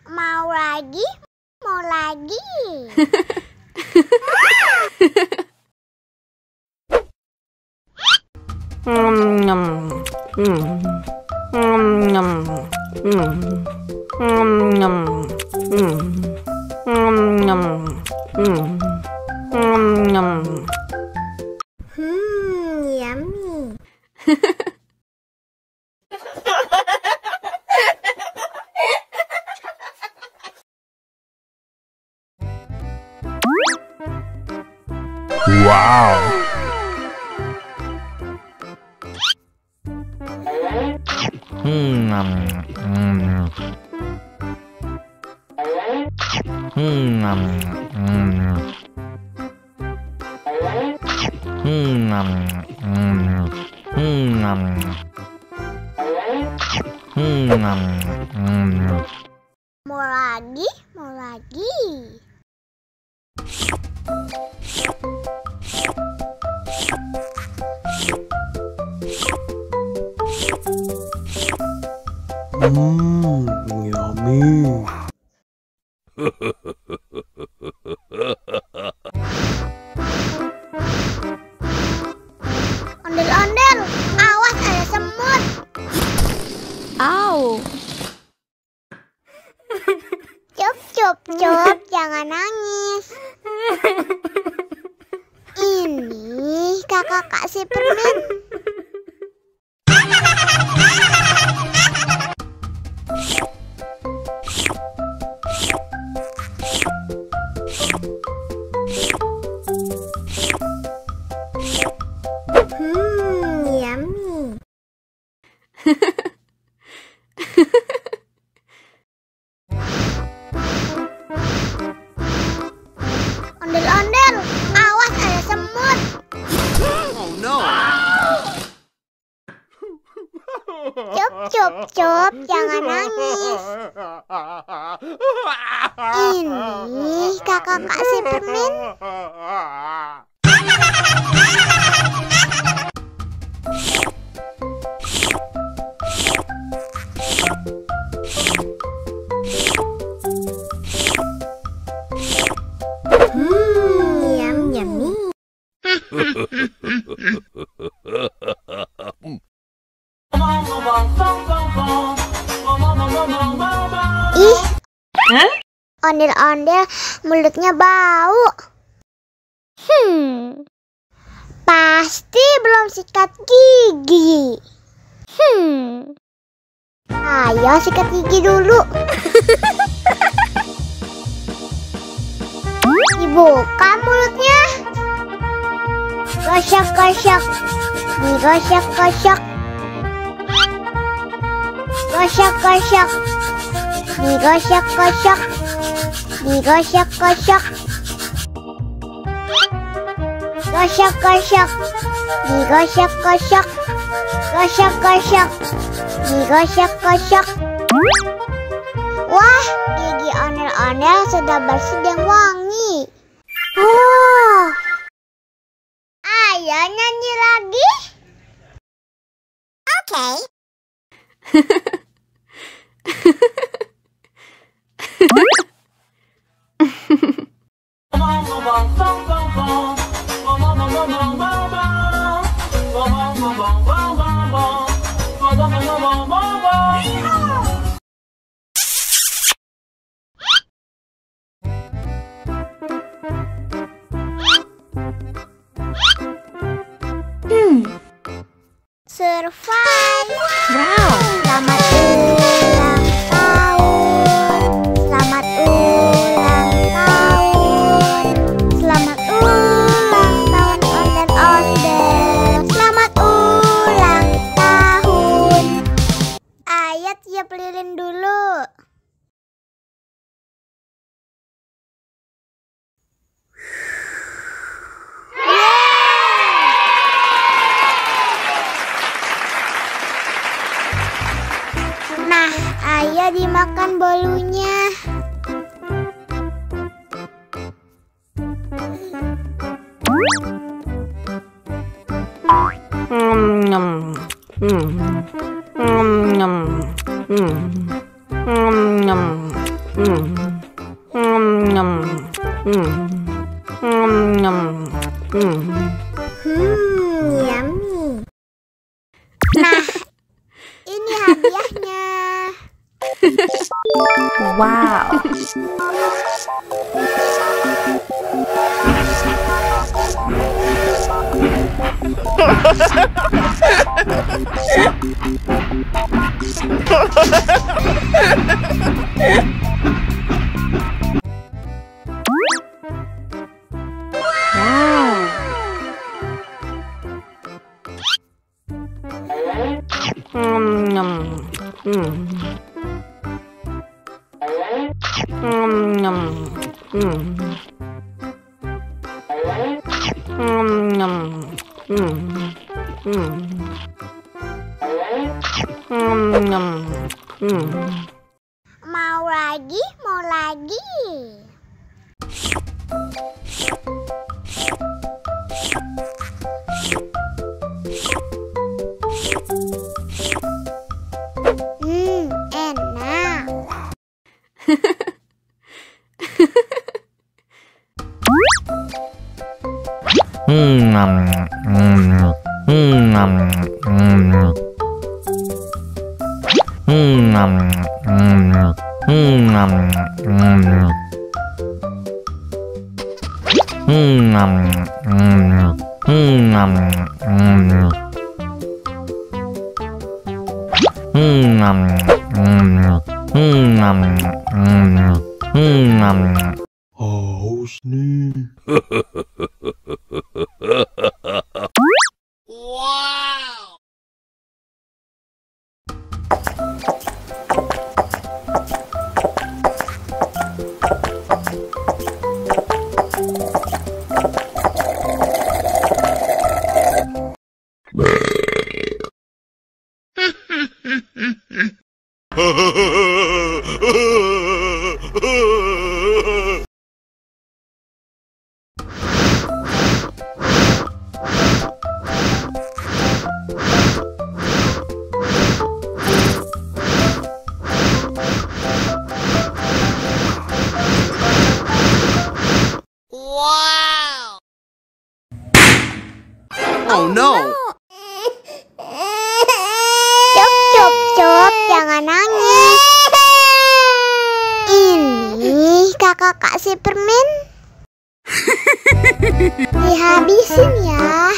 Mau lagi? Mau lagi? Yummy. Wow. Mau lagi? Mau lagi? Yummy. Ondel-ondel, awas ada semut. Au. Cup, cup, cup, jangan nangis. Ini kakak kasih permen. Yummy. Ondel-ondel, awas ada semut. Oh no. Cup, cup, cup, jangan nangis. Ini kakak kasih permen. Yummy. Ih, ondel-ondel mulutnya bau. Pasti belum sikat gigi. Ayo sikat gigi dulu. Dibuka mulutnya. Gosok-gosok. Digosok-gosok. Gosok-gosok. Digosok-gosok. Digosok-gosok. Gosok-gosok. Digosok-gosok. Gosok-gosok. Digosok-gosok. Wah, gigi ondel-ondel sudah bersih dan wangi. Oh, ayo nyanyi lagi. Oke. Survive. Wow. Selamat ulang tahun. Selamat ulang tahun. Selamat ulang tahun ondel-ondel. Selamat ulang tahun. Ayo tiup lilin dulu. Nah, ayo dimakan bolunya. Yummy. Nah, ini hadiahnya. Wow. Mau lagi, mau lagi. Enak. Haus nih. Wow. Wow. Oh no. Cup, jangan nangis. Ini kakak kasih permen. Dihabisin ya.